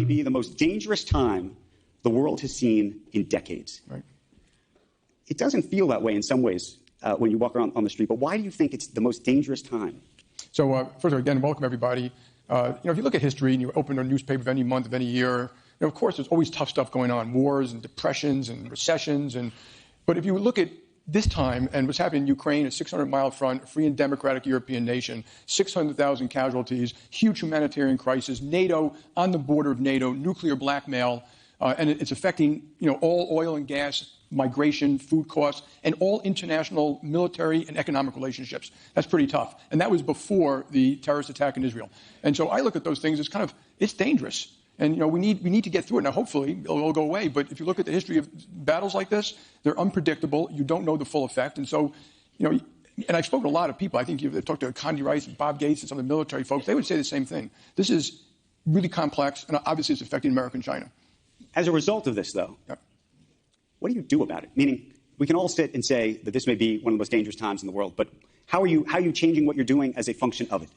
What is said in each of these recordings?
be the most dangerous time the world has seen in decades. Right. It doesn't feel that way in some ways when you walk around on the street, but why do you think it's the most dangerous time? So, first of all, again, welcome everybody. If you look at history and you open a newspaper of any month of any year, of course, there's always tough stuff going on, wars and depressions and recessions. But if you look at this time and what's happening in Ukraine, a 600-mile front, free and democratic European nation, 600,000 casualties, huge humanitarian crisis, NATO on the border of NATO, nuclear blackmail, and it's affecting all oil and gas, migration, food costs, and all international military and economic relationships. That's pretty tough. And that was before the terrorist attack in Israel. And so I look at those things as it's dangerous. And, we need to get through it. Now, hopefully, it'll go away. But if you look at the history of battles like this, they're unpredictable. You don't know the full effect. And so, and I've spoken to a lot of people. I think you've talked to Condi Rice and Bob Gates and some of the military folks. They would say the same thing. This is really complex, and obviously it's affecting America and China. As a result of this, though, what do you do about it? Meaning, we can all sit and say that this may be one of the most dangerous times in the world, but how are you changing what you're doing as a function of it?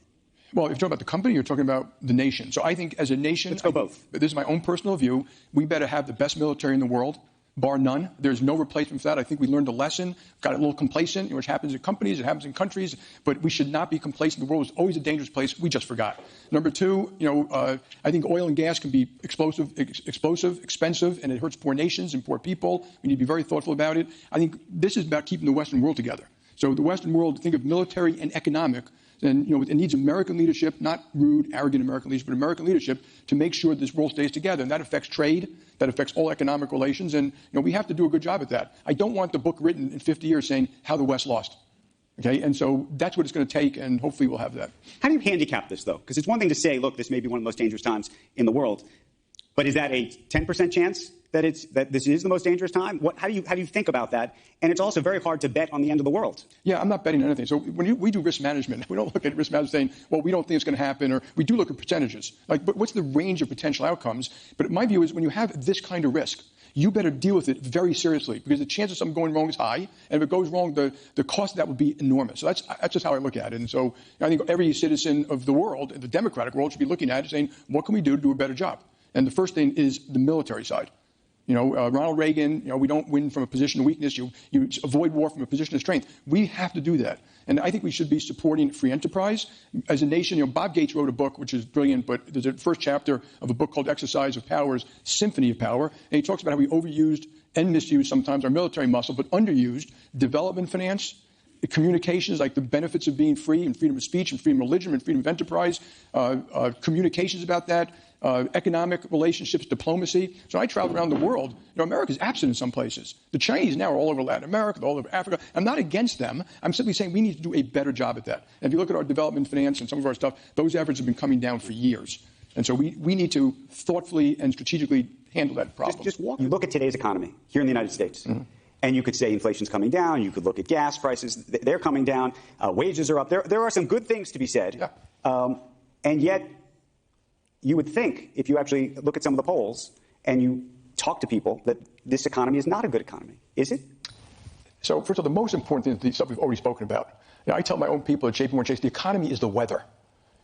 Well, if you're talking about the company, you're talking about the nation. So I think as a nation, let's go both. This is my own personal view. We better have the best military in the world, bar none. There's no replacement for that. I think we learned a lesson, got a little complacent, which happens in companies, it happens in countries, but we should not be complacent. The world is always a dangerous place. We just forgot. Number two, I think oil and gas can be explosive, expensive, and it hurts poor nations and poor people. We need to be very thoughtful about it. I think this is about keeping the Western world together. So the Western world, think of military and economic. And it needs American leadership, not rude, arrogant American leadership, but American leadership to make sure this world stays together. And that affects trade, that affects all economic relations. And we have to do a good job at that. I don't want the book written in 50 years saying how the West lost. Okay, and so that's what it's going to take, and hopefully we'll have that. How do you handicap this, though? Because it's one thing to say, look, this may be one of the most dangerous times in the world, but is that a 10% chance that this is the most dangerous time? How do you think about that? And it's also very hard to bet on the end of the world. Yeah, I'm not betting on anything. So when we do risk management, we don't look at risk management saying, well, we don't think it's going to happen, or we do look at percentages. But what's the range of potential outcomes? But my view is when you have this kind of risk, you better deal with it very seriously, because the chance of something going wrong is high, and if it goes wrong, the cost of that would be enormous. So that's just how I look at it. And so I think every citizen of the world, the democratic world, should be looking at it saying, what can we do to do a better job? And the first thing is the military side. Ronald Reagan, we don't win from a position of weakness. You avoid war from a position of strength. We have to do that. And I think we should be supporting free enterprise. As a nation, Bob Gates wrote a book, which is brilliant, but there's a first chapter of a book called Exercise of Powers, Symphony of Power. And he talks about how we overused and misused sometimes our military muscle, but underused development finance, communications, like the benefits of being free and freedom of speech and freedom of religion and freedom of enterprise, communications about that, economic relationships, diplomacy. So I travel around the world. America's absent in some places. The Chinese now are all over Latin America, they're all over Africa. I'm not against them. I'm simply saying we need to do a better job at that. And if you look at our development finance and some of our stuff, those efforts have been coming down for years. And so we need to thoughtfully and strategically handle that problem. You look at today's economy here in the United States. Mm-hmm. And you could say inflation's coming down. You could look at gas prices. They're coming down. Wages are up. There are some good things to be said. Yeah. And yet, you would think, if you actually look at some of the polls and you talk to people, that this economy is not a good economy. Is it? So, first of all, the most important thing is the stuff we've already spoken about. I tell my own people at JP Morgan Chase, the economy is the weather.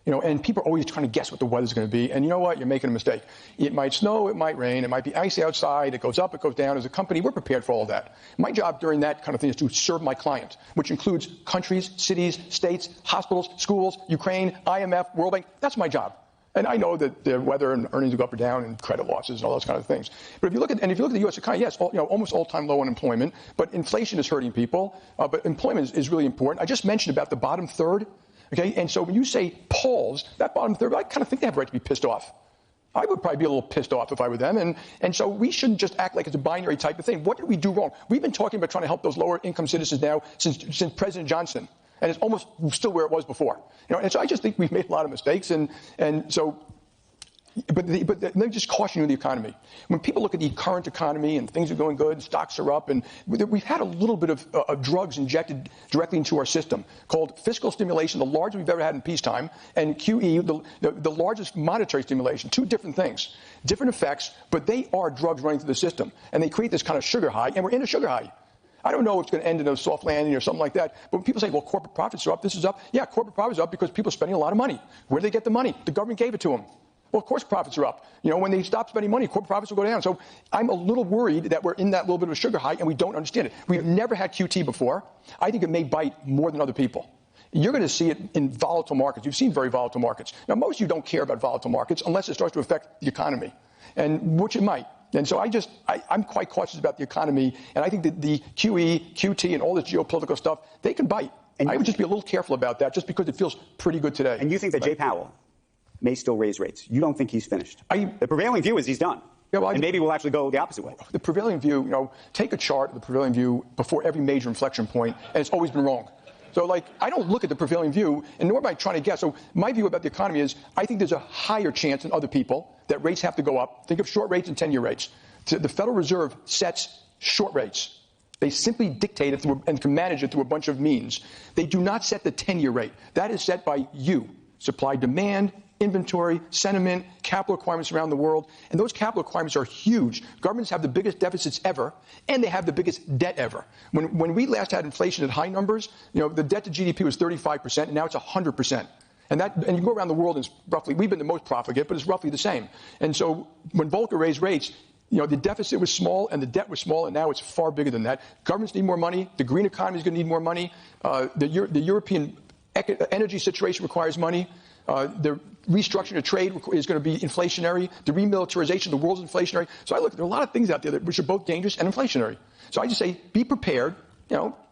And people are always trying to guess what the weather's going to be. And you know what? You're making a mistake. It might snow, it might rain, it might be icy outside, it goes up, it goes down. As a company, we're prepared for all of that. My job during that kind of thing is to serve my client, which includes countries, cities, states, hospitals, schools, Ukraine, IMF, World Bank. That's my job. And I know that the weather and earnings will go up or down and credit losses and all those kind of things. But if you look at the U.S. economy, yes, almost all-time low unemployment, but inflation is hurting people. But employment is really important. I just mentioned about the bottom third. Okay, and so when you say polls, that bottom third, I kind of think they have a right to be pissed off. I would probably be a little pissed off if I were them. And so we shouldn't just act like it's a binary type of thing. What did we do wrong? We've been talking about trying to help those lower income citizens now since President Johnson. And it's almost still where it was before. And so I just think we've made a lot of mistakes. But let me just caution you in the economy. When people look at the current economy and things are going good, stocks are up, and we've had a little bit of drugs injected directly into our system called fiscal stimulation, the largest we've ever had in peacetime, and QE, the largest monetary stimulation. Two different things, different effects, but they are drugs running through the system. And they create this kind of sugar high, and we're in a sugar high. I don't know if it's going to end in a soft landing or something like that. But when people say, well, corporate profits are up, this is up. Yeah, corporate profits are up because people are spending a lot of money. Where do they get the money? The government gave it to them. Well, of course profits are up. When they stop spending money, corporate profits will go down. So I'm a little worried that we're in that little bit of a sugar high and we don't understand it. We've never had QT before. I think it may bite more than other people. You're going to see it in volatile markets. You've seen very volatile markets. Now, most of you don't care about volatile markets unless it starts to affect the economy, and which it might. And so I'm quite cautious about the economy, and I think that the QE, QT, and all this geopolitical stuff, they can bite. And I would just be a little careful about that just because it feels pretty good today. And you think that Jay Powell may still raise rates? You don't think he's finished? The prevailing view is he's done. Yeah, well, and maybe we'll actually go the opposite way. The prevailing view, take a chart of the prevailing view before every major inflection point, and it's always been wrong. So, I don't look at the prevailing view, and nor am I trying to guess. So my view about the economy is I think there's a higher chance than other people that rates have to go up. Think of short rates and 10-year rates. The Federal Reserve sets short rates. They simply dictate it and can manage it through a bunch of means. They do not set the 10-year rate. That is set by you. Supply, demand, inventory, sentiment, capital requirements around the world. And those capital requirements are huge. Governments have the biggest deficits ever, and they have the biggest debt ever. When we last had inflation at high numbers, the debt to GDP was 35%, and now it's 100%. And you go around the world, and it's roughly, we've been the most profligate, but it's roughly the same. And so when Volcker raised rates, the deficit was small and the debt was small, and now it's far bigger than that. Governments need more money. The green economy is going to need more money. The European energy situation requires money. The restructuring of trade is going to be inflationary. The remilitarization of the world is inflationary. So there are a lot of things out there which are both dangerous and inflationary. So I just say be prepared.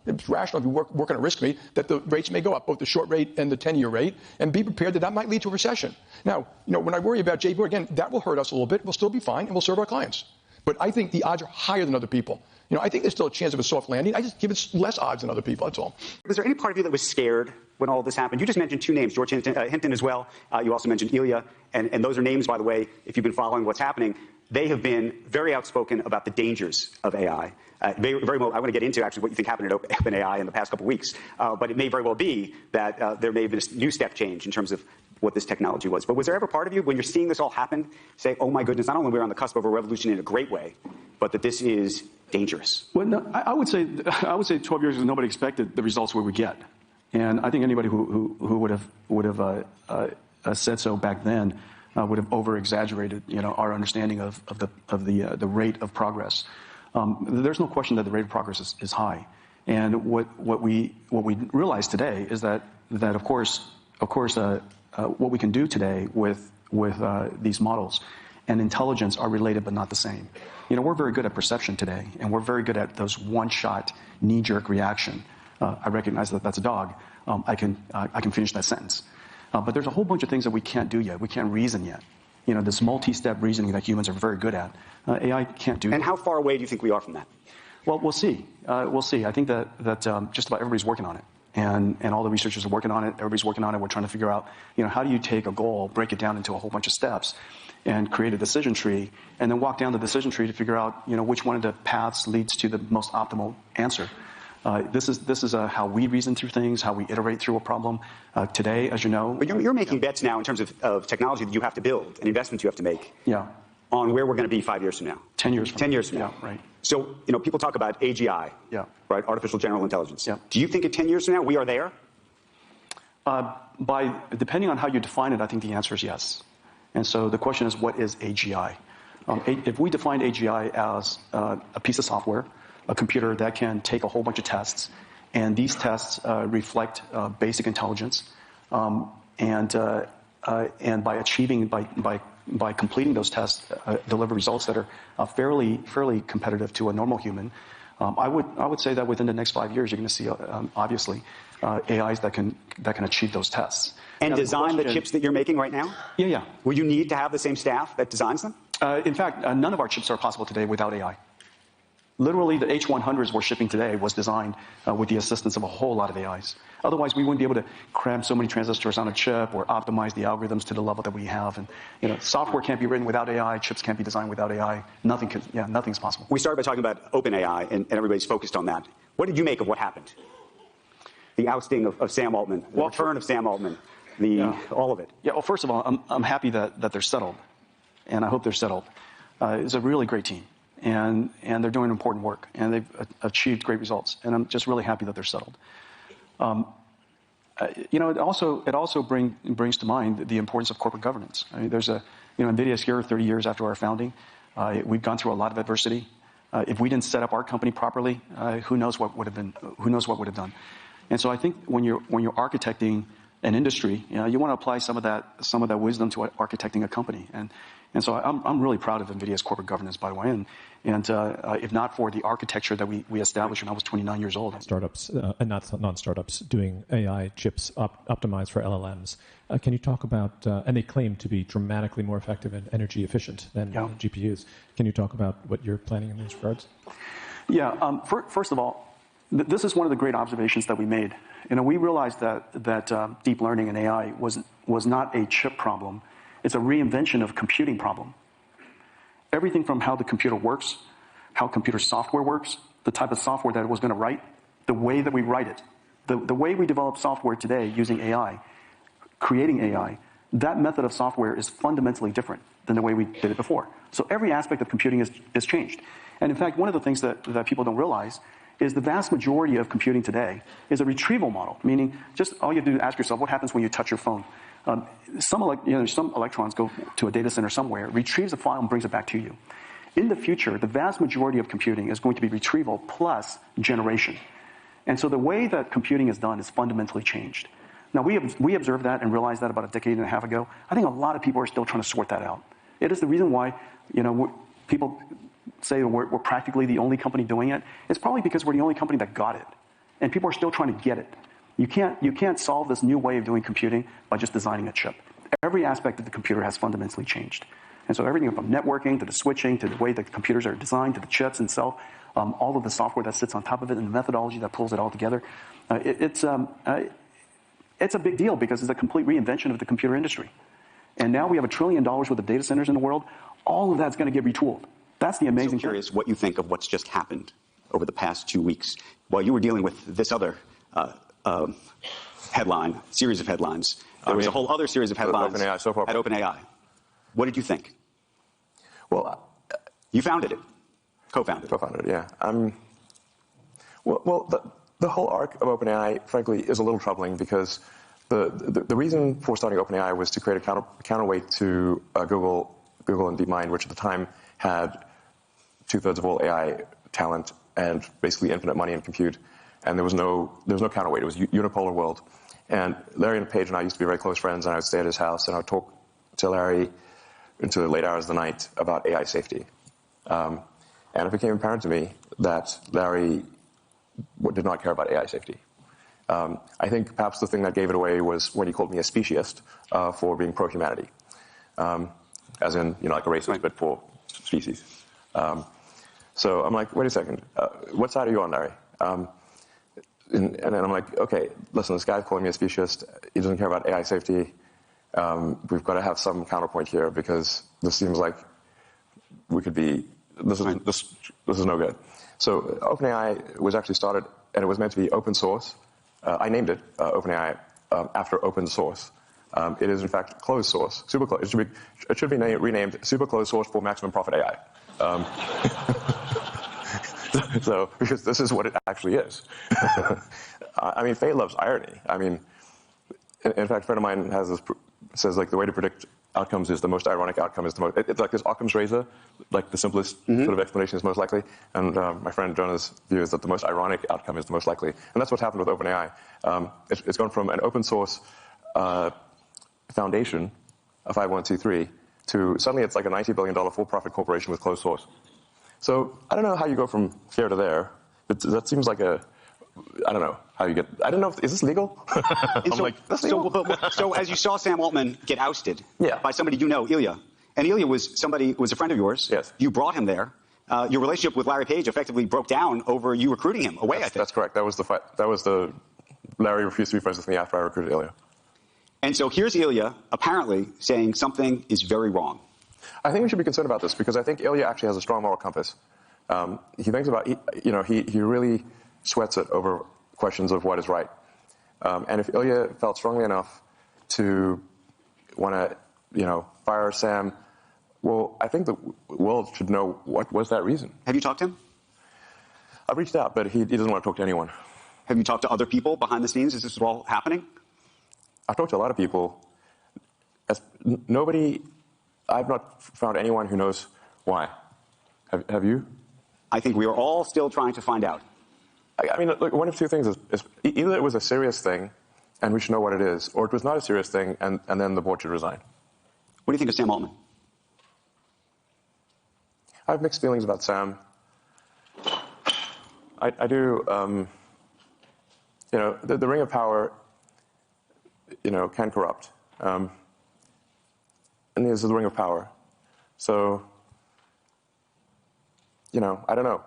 It's rational if you work on a risk rate that the rates may go up, both the short rate and the 10-year rate, and be prepared that might lead to a recession. Now, when I worry about JP, again, that will hurt us a little bit. We'll still be fine, and we'll serve our clients. But I think the odds are higher than other people. I think there's still a chance of a soft landing. I just give it less odds than other people, that's all. Was there any part of you that was scared when all this happened? You just mentioned two names, George Hinton as well. You also mentioned Ilya. And those are names, by the way, if you've been following what's happening. They have been very outspoken about the dangers of AI. Very well, I want to get into actually what you think happened at OpenAI in the past couple of weeks. But it may very well be that there may have been a new step change in terms of what this technology was. But was there ever part of you, when you're seeing this all happen, say, oh my goodness, not only are we on the cusp of a revolution in a great way, but that this is dangerous? Well, no, I would say 12 years ago, nobody expected the results we would get. And I think anybody who would have said so back then would have over-exaggerated, our understanding of the rate of progress. There's no question that the rate of progress is high. And what we realize today is that of course what we can do today with these models and intelligence are related but not the same. We're very good at perception today, and we're very good at those one-shot knee-jerk reaction. I recognize that that's a dog. I can finish that sentence. But there's a whole bunch of things that we can't do yet. We can't reason yet. This multi-step reasoning that humans are very good at. AI can't do that. And how far away do you think we are from that? Well, we'll see. We'll see. I think that just about everybody's working on it. And all the researchers are working on it. Everybody's working on it. We're trying to figure out, how do you take a goal, break it down into a whole bunch of steps, and create a decision tree, and then walk down the decision tree to figure out, which one of the paths leads to the most optimal answer. This is how we reason through things, how we iterate through a problem. Today, as you know. But you're making bets now in terms of technology that you have to build and investments you have to make. Yeah. On where we're going to be 5 years from now. 10 years from now. 10 years from now. Yeah, right. So, people talk about AGI. Yeah. Right? Artificial general intelligence. Yeah. Do you think in 10 years from now we are there? Depending on how you define it, I think the answer is yes. And so the question is, what is AGI? If we define AGI as a piece of software, a computer that can take a whole bunch of tests, and these tests reflect basic intelligence, and by completing those tests, deliver results that are fairly competitive to a normal human. I would say that within the next 5 years, you're going to see obviously AIs that can achieve those tests. And now, design the chips that you're making right now? Yeah. Will you need to have the same staff that designs them? In fact, none of our chips are possible today without AI. Literally, the H100s we're shipping today was designed with the assistance of a whole lot of AIs. Otherwise, we wouldn't be able to cram so many transistors on a chip or optimize the algorithms to the level that we have. And software can't be written without AI. Chips can't be designed without AI. Nothing's possible. We started by talking about OpenAI, and everybody's focused on that. What did you make of what happened? The ousting of Sam Altman, the return of Sam Altman, all of it. Yeah. Well, first of all, I'm happy that they're settled, and I hope they're settled. It's a really great team. And they're doing important work, and they've achieved great results. And I'm just really happy that they're settled. it also brings to mind the importance of corporate governance. I mean, NVIDIA is here 30 years after our founding. We've gone through a lot of adversity. If we didn't set up our company properly, who knows what would have done. And so I think when you're architecting an industry, you want to apply some of that wisdom to architecting a company. And so I'm really proud of NVIDIA's corporate governance, by the way. And if not for the architecture that we established when I was 29 years old. Startups and not non-startups doing AI chips optimized for LLMs. Can you talk about, and they claim to be dramatically more effective and energy efficient than GPUs. Can you talk about what you're planning in these regards? Yeah. First of all, this is one of the great observations that we made. We realized that deep learning and AI was not a chip problem. It's a reinvention of computing problem. Everything from how the computer works, how computer software works, the type of software that it was going to write, the way that we write it, the way we develop software today using AI, creating AI, that method of software is fundamentally different than the way we did it before. So every aspect of computing is changed. And in fact, one of the things that people don't realize is the vast majority of computing today is a retrieval model, meaning just all you have to do is ask yourself, what happens when you touch your phone? Some electrons go to a data center somewhere, retrieves a file, and brings it back to you. In the future, the vast majority of computing is going to be retrieval plus generation. And so the way that computing is done is fundamentally changed. Now, we observed that and realized that about a decade and a half ago. I think a lot of people are still trying to sort that out. It is the reason why, people say we're practically the only company doing it. It's probably because we're the only company that got it. And people are still trying to get it. You can't solve this new way of doing computing by just designing a chip. Every aspect of the computer has fundamentally changed. And so everything from networking to the switching to the way that computers are designed to the chips itself, all of the software that sits on top of it and the methodology that pulls it all together, it's a big deal because it's a complete reinvention of the computer industry. And now we have $1 trillion worth of data centers in the world. All of that's going to get retooled. That's the amazing thing. I'm curious what you think of what's just happened over the past 2 weeks while you were dealing with this other series of headlines. There was a whole other series of headlines at OpenAI. What did you think? Well, you founded it, co-founded. Co-founded it, yeah. The whole arc of OpenAI, frankly, is a little troubling because the reason for starting OpenAI was to create a counterweight to Google and DeepMind, which at the time had 2/3 of all AI talent and basically infinite money in compute. And there was no counterweight. It was a unipolar world. And Larry and Paige and I used to be very close friends, and I would stay at his house, and I would talk to Larry into the late hours of the night about AI safety. And it became apparent to me that Larry did not care about AI safety. I think perhaps the thing that gave it away was when he called me a speciesist for being pro-humanity. As in, like a racist, but for species. So I'm like, wait a second. What side are you on, Larry? And then I'm like, okay, listen, this guy's calling me a speciesist. He doesn't care about AI safety. We've got to have some counterpoint here because this seems like we could be, this is no good. So OpenAI was actually started, and it was meant to be open source. I named it OpenAI after open source. It is, in fact, closed source, super closed. It should be renamed super closed source for maximum profit AI. So, because this is what it actually is. I mean, fate loves irony. I mean, in fact, a friend of mine says like the way to predict outcomes is the most ironic outcome is the most. It's like this Occam's razor, like the simplest sort of explanation is most likely. And my friend Jonah's view is that the most ironic outcome is the most likely. And that's what's happened with OpenAI. It's gone from an open source foundation, a 501c3, to suddenly it's like a $90 billion for-profit corporation with closed source. So I don't know how you go from here to there. That seems like I don't know how you get. I don't know. Is this legal? That's legal. So as you saw Sam Altman get ousted by somebody you know, Ilya, and Ilya was a friend of yours. Yes. You brought him there. Your relationship with Larry Page effectively broke down over you recruiting him away. I think that's correct. That was the fight. Larry refused to be friends with me after I recruited Ilya. And so here's Ilya apparently saying something is very wrong. I think we should be concerned about this because I think Ilya actually has a strong moral compass. He thinks about, he really sweats it over questions of what is right. And if Ilya felt strongly enough to want to, fire Sam, well, I think the world should know what was that reason. Have you talked to him? I've reached out, but he doesn't want to talk to anyone. Have you talked to other people behind the scenes as this is all happening? I've talked to a lot of people. I've not found anyone who knows why. Have you? I think we are all still trying to find out. I mean, look, one of two things is either it was a serious thing, and we should know what it is, or it was not a serious thing, and then the board should resign. What do you think of Sam Altman? I have mixed feelings about Sam. I do, the ring of power, can corrupt. And this is the ring of power. So, I don't know.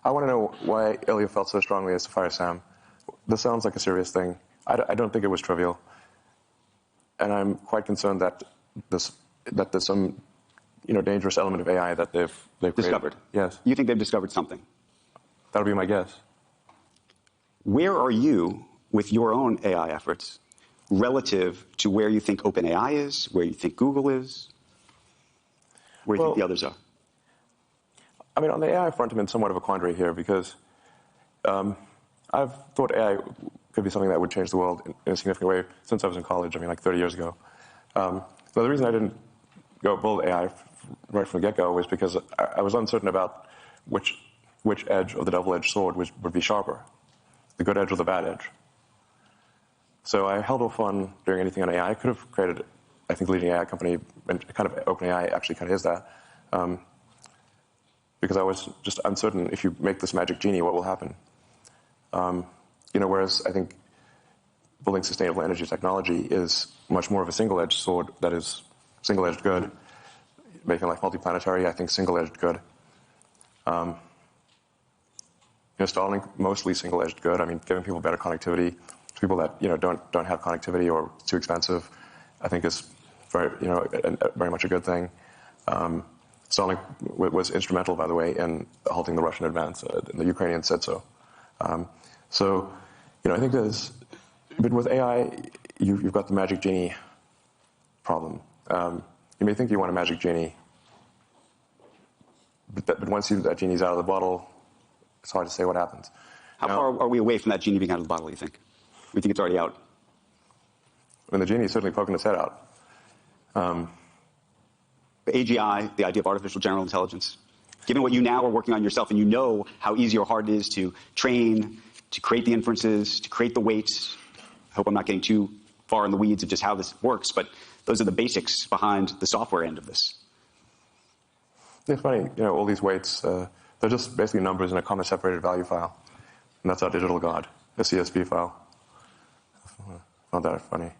I want to know why Ilya felt so strongly as to fire Sam. This sounds like a serious thing. I don't think it was trivial. And I'm quite concerned that there's some, dangerous element of AI that they've discovered. Created. Yes. You think they've discovered something? That'll be my guess. Where are you with your own AI efforts relative to where you think OpenAI is, where you think Google is, where you think the others are? I mean, on the AI front, I'm in somewhat of a quandary here because I've thought AI could be something that would change the world in a significant way since I was in college, like 30 years ago. So the reason I didn't go build AI right from the get-go was because I was uncertain about which edge of the double-edged sword would be sharper, the good edge or the bad edge. So I held off on doing anything on AI. I could have created, I think, the leading AI company, and kind of OpenAI actually kind of is that, because I was just uncertain if you make this magic genie, what will happen. Whereas I think building sustainable energy technology is much more of a single-edged sword that is single-edged good. Making life multiplanetary, I think single-edged good. Starlink, mostly single-edged good. I mean, giving people better connectivity to people that don't have connectivity or it's too expensive, I think is very much a good thing. Starlink was instrumental, by the way, in halting the Russian advance. The Ukrainians said so. I think but with AI, you've got the magic genie problem. You may think you want a magic genie, but once that genie's out of the bottle, it's hard to say what happens. How far are we away from that genie being out of the bottle, you think? We think it's already out? I mean, the genie is certainly poking its head out. The AGI, the idea of artificial general intelligence, given what you now are working on yourself, and you know how easy or hard it is to train, to create the inferences, to create the weights. I hope I'm not getting too far in the weeds of just how this works, but those are the basics behind the software end of this. It's funny, all these weights, they're just basically numbers in a comma-separated value file. And that's our digital god, a CSV file. Not that funny.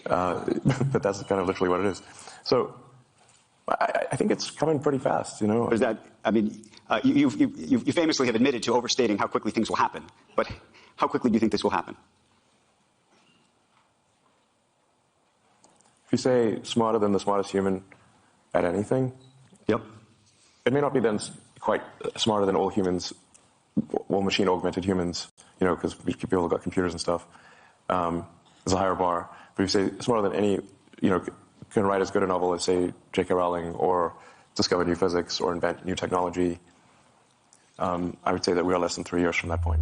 But that's kind of literally what it is. So I think it's coming pretty fast, Is that, you famously have admitted to overstating how quickly things will happen. But how quickly do you think this will happen? If you say smarter than the smartest human at anything, yep, it may not be then quite smarter than all humans, all machine-augmented humans, because people have got computers and stuff. There's a higher bar. But if you say smarter than any, can write as good a novel as, say, J.K. Rowling, or discover new physics, or invent new technology, I would say that we are less than 3 years from that point.